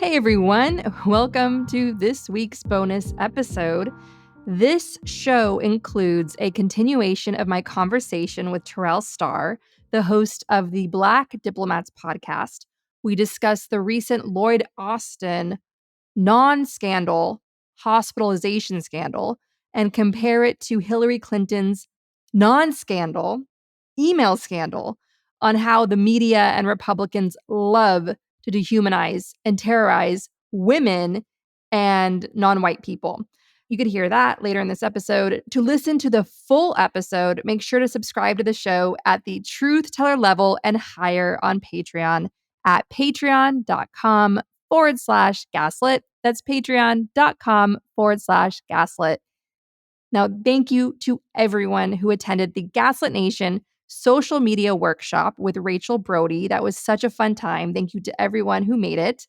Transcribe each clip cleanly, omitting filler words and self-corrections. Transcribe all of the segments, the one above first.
Hey everyone, welcome to this week's bonus episode. This show includes a continuation of my conversation with Terrell Starr, the host of the Black Diplomats podcast. We discuss the recent Lloyd Austin non-scandal hospitalization scandal and compare it to Hillary Clinton's non-scandal email scandal on how the media and Republicans love to dehumanize and terrorize women and non-white people. You could hear that later in this episode. To listen to the full episode, make sure to subscribe to the show at the Truth Teller level and higher on Patreon at patreon.com/gaslit. That's patreon.com/gaslit. Now, thank you to everyone who attended the Gaslit Nation social media workshop with Rachel Brody. That was such a fun time. Thank you to everyone who made it.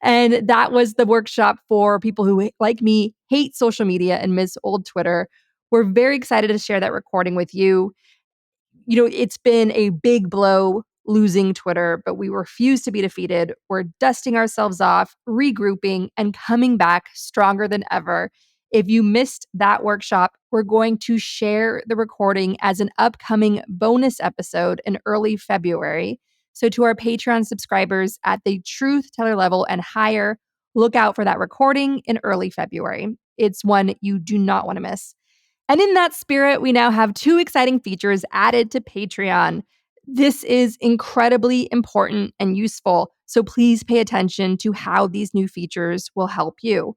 And that was the workshop for people who, like me, hate social media and miss old Twitter. We're very excited to share that recording with you. You know, it's been a big blow losing Twitter, but we refuse to be defeated. We're dusting ourselves off, regrouping, and coming back stronger than ever. If you missed that workshop, we're going to share the recording as an upcoming bonus episode in early February. So, to our Patreon subscribers at the Truth Teller level and higher, look out for that recording in early February. It's one you do not want to miss. And in that spirit, we now have 2 exciting features added to Patreon. This is incredibly important and useful, so please pay attention to how these new features will help you.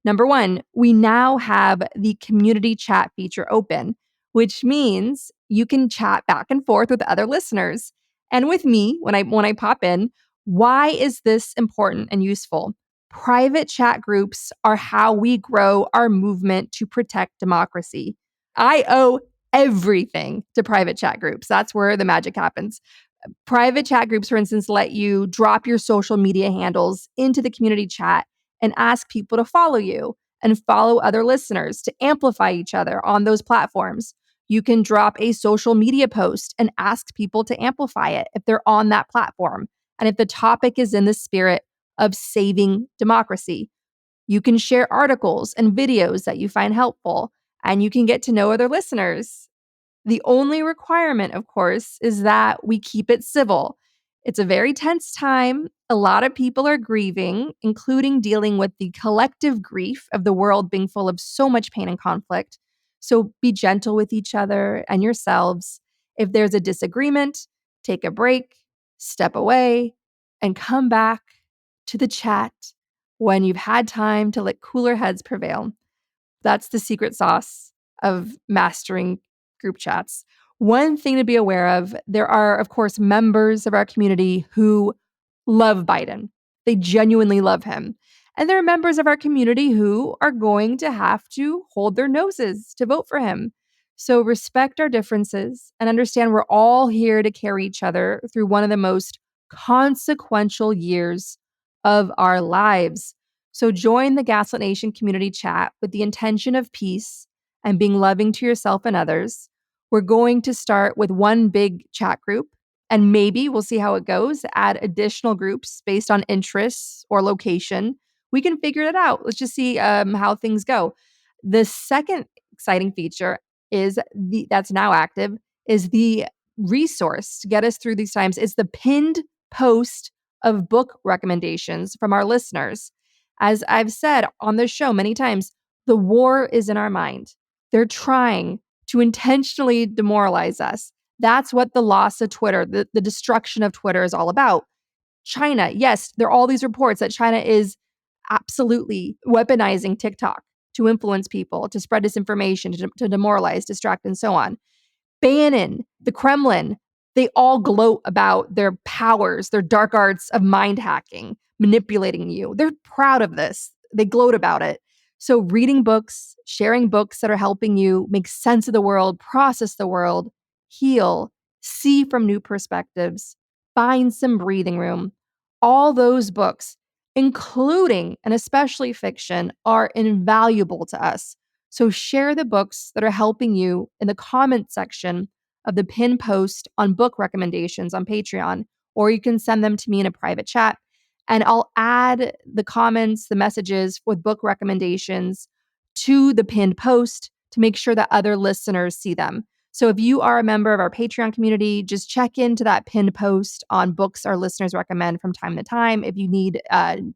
Number 1, we now have the community chat feature open, which means you can chat back and forth with other listeners and with me when I pop in. Why is this important and useful? Private chat groups are how we grow our movement to protect democracy. I owe everything to private chat groups. That's where the magic happens. Private chat groups, for instance, let you drop your social media handles into the community chat and ask people to follow you and follow other listeners to amplify each other on those platforms. You can drop a social media post and ask people to amplify it if they're on that platform. And if the topic is in the spirit of saving democracy, you can share articles and videos that you find helpful, and you can get to know other listeners. The only requirement, of course, is that we keep it civil. It's a very tense time. A lot of people are grieving, including dealing with the collective grief of the world being full of so much pain and conflict. So be gentle with each other and yourselves. If there's a disagreement, take a break, step away, and come back to the chat when you've had time to let cooler heads prevail. That's the secret sauce of mastering group chats. One thing to be aware of, there are, of course, members of our community who love Biden. They genuinely love him. And there are members of our community who are going to have to hold their noses to vote for him. So respect our differences and understand we're all here to carry each other through one of the most consequential years of our lives. So join the Gaslit Nation community chat with the intention of peace and being loving to yourself and others. We're going to start with one big chat group, and maybe we'll see how it goes, add additional groups based on interests or location. We can figure it out. Let's just see how things go. The second exciting feature that's now active is the resource to get us through these times. It's the pinned post of book recommendations from our listeners. As I've said on this show many times, the war is in our mind. They're trying to intentionally demoralize us. That's what the loss of Twitter, the destruction of Twitter is all about. China, yes, there are all these reports that China is absolutely weaponizing TikTok to influence people, to spread disinformation, to demoralize, distract, and so on. Bannon, the Kremlin, they all gloat about their powers, their dark arts of mind hacking, manipulating you. They're proud of this. They gloat about it. So reading books, sharing books that are helping you make sense of the world, process the world, heal, see from new perspectives, find some breathing room. All those books, including and especially fiction, are invaluable to us. So share the books that are helping you in the comment section of the pinned post on book recommendations on Patreon, or you can send them to me in a private chat. And I'll add the comments, the messages with book recommendations to the pinned post to make sure that other listeners see them. So if you are a member of our Patreon community, just check into that pinned post on books our listeners recommend from time to time. If you need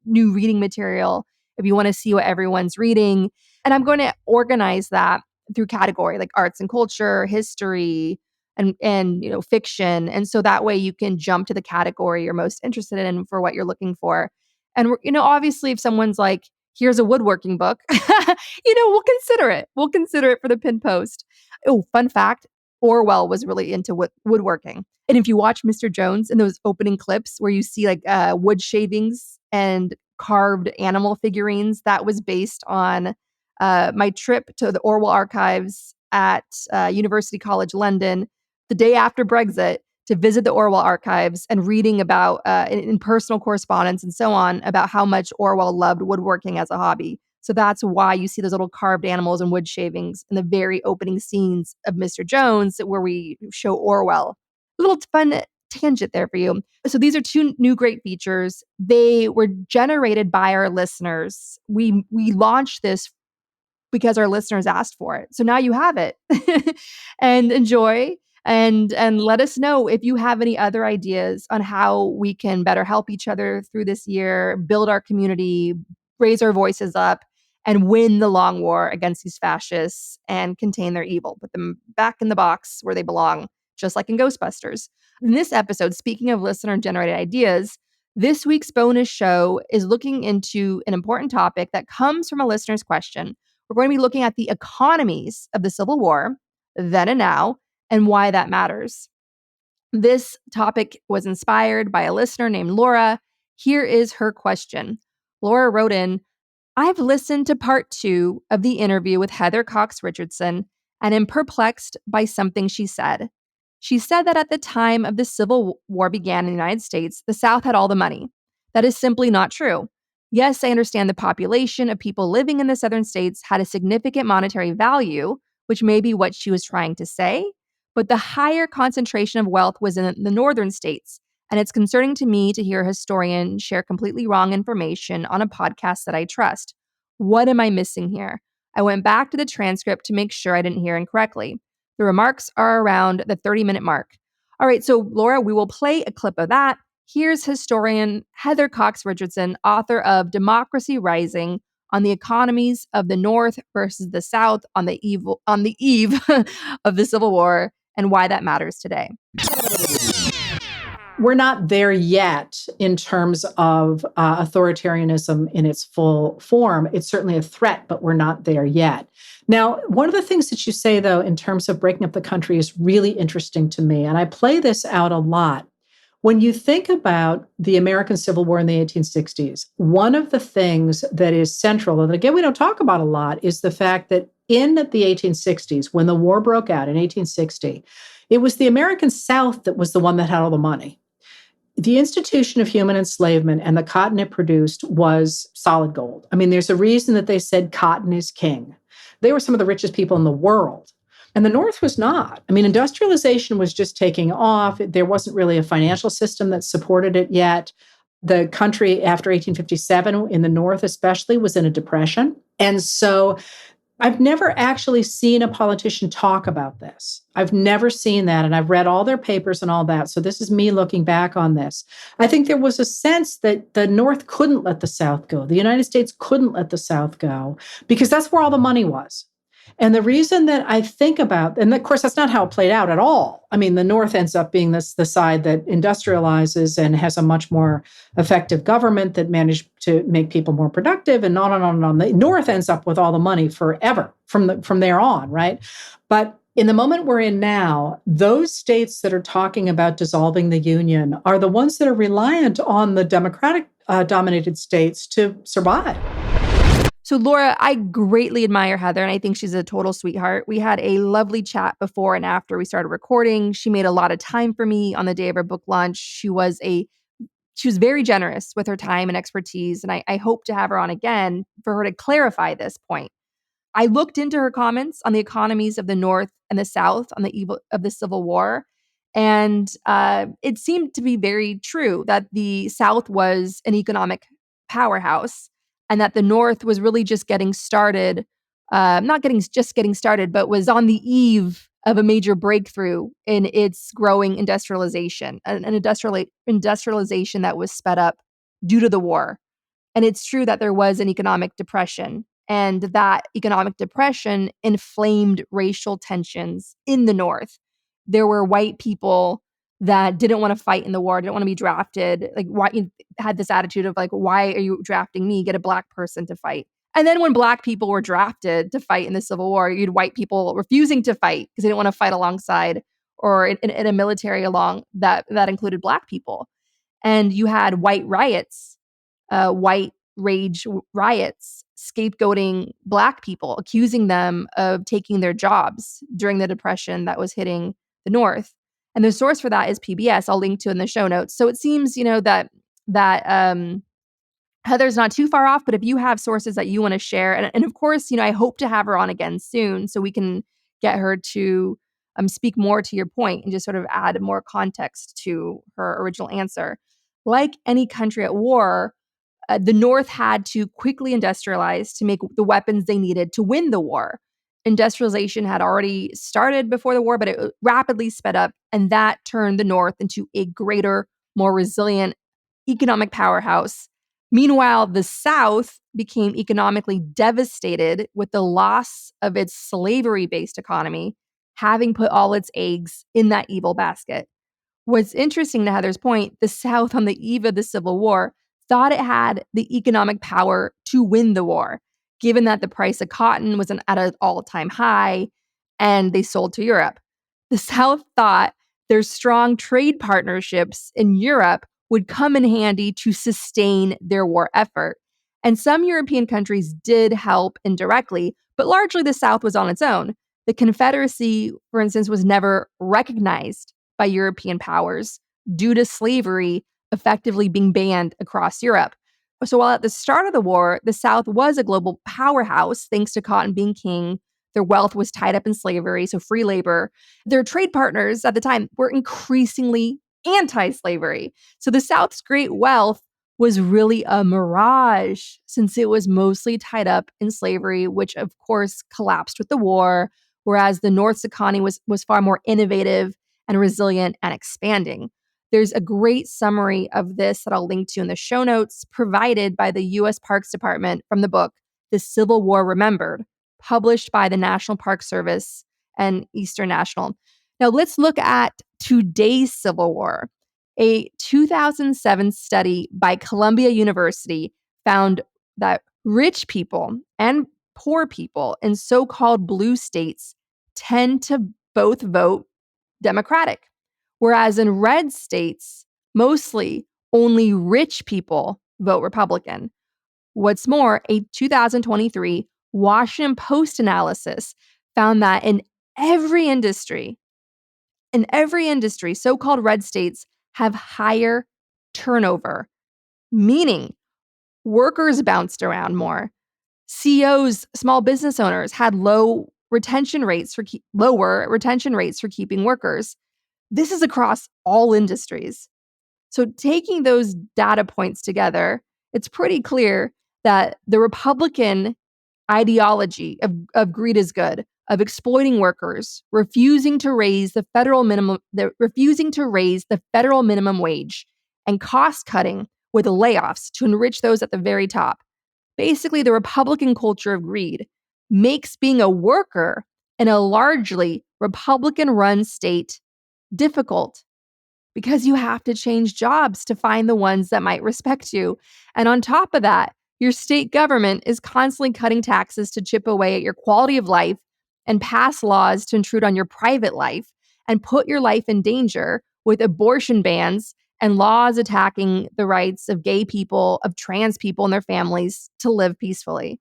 new reading material, if you want to see what everyone's reading, and I'm going to organize that through category like arts and culture, history, and fiction. And so that way you can jump to the category you're most interested in for what you're looking for. And obviously, if someone's like, here's a woodworking book, we'll consider it. We'll consider it for the pin post. Oh, fun fact, Orwell was really into woodworking. And if you watch Mr. Jones in those opening clips where you see like wood shavings and carved animal figurines, that was based on my trip to the Orwell archives at University College London the day after Brexit to visit the Orwell archives and reading about in personal correspondence and so on about how much Orwell loved woodworking as a hobby. So that's why you see those little carved animals and wood shavings in the very opening scenes of Mr. Jones, where we show Orwell. A little fun tangent there for you. So these are two new great features. They were generated by our listeners. We launched this because our listeners asked for it. So now you have it. And enjoy and let us know if you have any other ideas on how we can better help each other through this year, build our community, raise our voices up, and win the long war against these fascists and contain their evil. Put them back in the box where they belong, just like in Ghostbusters. In this episode, speaking of listener-generated ideas, this week's bonus show is looking into an important topic that comes from a listener's question. We're going to be looking at the economies of the Civil War, then and now, and why that matters. This topic was inspired by a listener named Laura. Here is her question. Laura wrote in, I've listened to part 2 of the interview with Heather Cox Richardson and am perplexed by something she said. She said that at the time of the Civil War began in the United States, the South had all the money. That is simply not true. Yes, I understand the population of people living in the southern states had a significant monetary value, which may be what she was trying to say, but the higher concentration of wealth was in the northern states, and it's concerning to me to hear a historian share completely wrong information on a podcast that I trust. What am I missing here? I went back to the transcript to make sure I didn't hear incorrectly. The remarks are around the 30-minute mark. All right, so Laura, we will play a clip of that. Here's historian Heather Cox Richardson, author of Democracy Rising, on the economies of the North versus the South on the eve of the Civil War and why that matters today. We're not there yet in terms of authoritarianism in its full form. It's certainly a threat, but we're not there yet. Now, one of the things that you say, though, in terms of breaking up the country is really interesting to me. And I play this out a lot. When you think about the American Civil War in the 1860s, one of the things that is central, and again, we don't talk about a lot, is the fact that in the 1860s, when the war broke out in 1860, it was the American South that was the one that had all the money. The institution of human enslavement and the cotton it produced was solid gold. I mean, there's a reason that they said cotton is king. They were some of the richest people in the world. And the North was not. I mean, industrialization was just taking off. There wasn't really a financial system that supported it yet. The country after 1857, in the North especially, was in a depression. And so I've never actually seen a politician talk about this. I've never seen that. And I've read all their papers and all that. So this is me looking back on this. I think there was a sense that the North couldn't let the South go. The United States couldn't let the South go because that's where all the money was. And the reason that I think about, and of course, that's not how it played out at all. I mean, the North ends up being the side that industrializes and has a much more effective government that managed to make people more productive and on and on and on. The North ends up with all the money forever from there on, right? But in the moment we're in now, those states that are talking about dissolving the Union are the ones that are reliant on the Democratic dominated states to survive. So Laura, I greatly admire Heather, and I think she's a total sweetheart. We had a lovely chat before and after we started recording. She made a lot of time for me on the day of our book launch. She was very generous with her time and expertise, and I hope to have her on again for her to clarify this point. I looked into her comments on the economies of the North and the South on the eve of the Civil War, And it seemed to be very true that the South was an economic powerhouse and that the North was really just getting started, not getting started, but was on the eve of a major breakthrough in its growing industrialization, an industrialization that was sped up due to the war. And it's true that there was an economic depression, and that economic depression inflamed racial tensions in the North. There were white people that didn't want to fight in the war, didn't want to be drafted. Like, why had this attitude of like, why are you drafting me? Get a black person to fight. And then when black people were drafted to fight in the Civil War, you had white people refusing to fight because they didn't want to fight alongside or in a military along that included black people. And you had white riots, white rage riots, scapegoating black people, accusing them of taking their jobs during the depression that was hitting the North. And the source for that is PBS. I'll link to in the show notes. So it seems, that Heather's not too far off, but if you have sources that you want to share, and of course, I hope to have her on again soon so we can get her to speak more to your point and just sort of add more context to her original answer. Like any country at war, the North had to quickly industrialize to make the weapons they needed to win the war. Industrialization had already started before the war, but it rapidly sped up, and that turned the North into a greater, more resilient economic powerhouse. Meanwhile, the South became economically devastated with the loss of its slavery based economy, having put all its eggs in that evil basket. What's interesting to Heather's point, the South on the eve of the Civil War thought it had the economic power to win the war, given that the price of cotton was at an all time high and they sold to Europe. The South thought their strong trade partnerships in Europe would come in handy to sustain their war effort. And some European countries did help indirectly, but largely the South was on its own. The Confederacy, for instance, was never recognized by European powers due to slavery effectively being banned across Europe. So while at the start of the war, the South was a global powerhouse thanks to cotton being king, their wealth was tied up in slavery, so free labor. Their trade partners at the time were increasingly anti slavery. So the South's great wealth was really a mirage since it was mostly tied up in slavery, which of course collapsed with the war, whereas the North's economy was far more innovative and resilient and expanding. There's a great summary of this that I'll link to in the show notes provided by the U.S. Parks Department from the book, The Civil War Remembered, published by the National Park Service and Eastern National. Now let's look at today's Civil War. A 2007 study by Columbia University found that rich people and poor people in so-called blue states tend to both vote Democratic, whereas in red states, mostly only rich people vote Republican. What's more, a 2023 Washington Post analysis found that in every industry, so-called red states have higher turnover, meaning workers bounced around more. CEOs, small business owners had lower retention rates for keeping workers. This is across all industries. So taking those data points together, it's pretty clear that the Republican ideology of greed is good, of exploiting workers, refusing to raise the federal minimum wage, and cost cutting with layoffs to enrich those at the very top. Basically, the Republican culture of greed makes being a worker in a largely Republican-run state difficult because you have to change jobs to find the ones that might respect you. And on top of that, your state government is constantly cutting taxes to chip away at your quality of life and pass laws to intrude on your private life and put your life in danger with abortion bans and laws attacking the rights of gay people, of trans people and their families to live peacefully.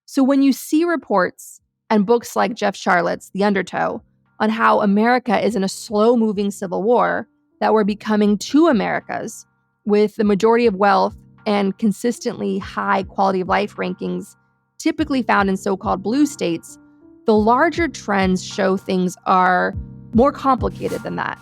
So when you see reports and books like Jeff Charlotte's The Undertow on how America is in a slow-moving civil war, that we're becoming two Americas with the majority of wealth and consistently high quality of life rankings typically found in so-called blue states, the larger trends show things are more complicated than that.